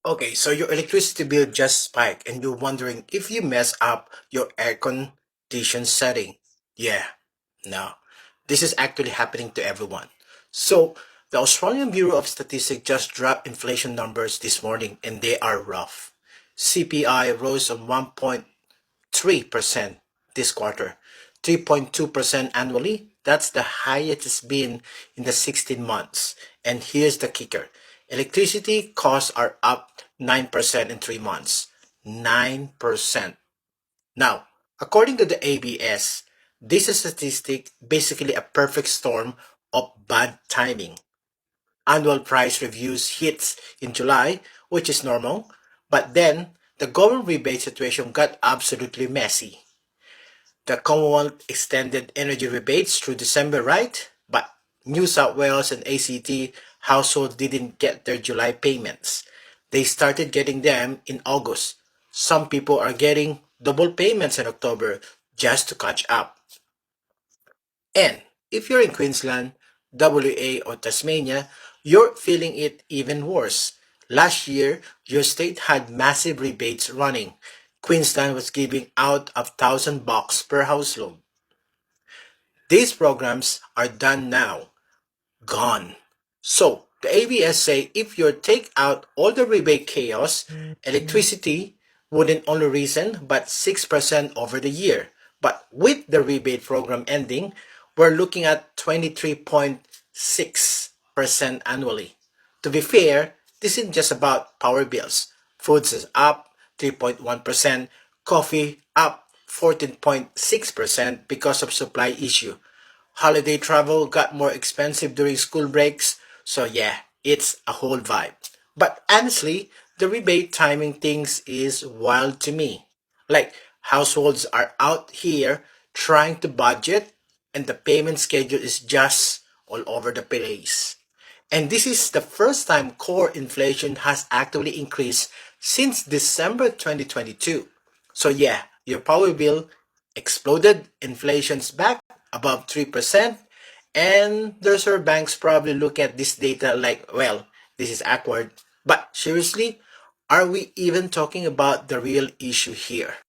Okay, so your electricity bill just spiked and you're wondering if you mess up your air condition setting. Yeah, no. This is actually happening to everyone. So, the Australian Bureau of Statistics just dropped inflation numbers this morning and they are rough. CPI rose on 1.3% this quarter, 3.2% annually. That's the highest it's been in the 16 months. And here's the kicker. Electricity costs are up 9% in 3 months. 9%. Now, according to the ABS, this is statistic basically a perfect storm of bad timing. Annual price reviews hits in July, which is normal, but then the government rebate situation got absolutely messy. The Commonwealth extended energy rebates through December, right? But New South Wales and ACT households didn't get their July payments. They started getting them in August. Some people are getting double payments in October just to catch up. And if you're in Queensland, WA, or Tasmania, you're feeling it even worse. Last year, your state had massive rebates running. Queensland was giving out $1,000 per household. These programs are done now, gone. So, the ABS say if you take out all the rebate chaos, electricity wouldn't only risen but 6% over the year. But with the rebate program ending, we're looking at 23.6% annually. To be fair, this isn't just about power bills. Foods is up 3.1%, coffee up 14.6% because of supply issue. Holiday travel got more expensive during school breaks, so yeah, it's a whole vibe. But honestly, the rebate timing things is wild to me. Like, households are out here trying to budget, and the payment schedule is just all over the place. And this is the first time core inflation has actually increased since December 2022. So yeah, your power bill exploded, inflation's back above 3%, and the reserve banks probably look at this data like, well, this is awkward. But seriously, are we even talking about the real issue here?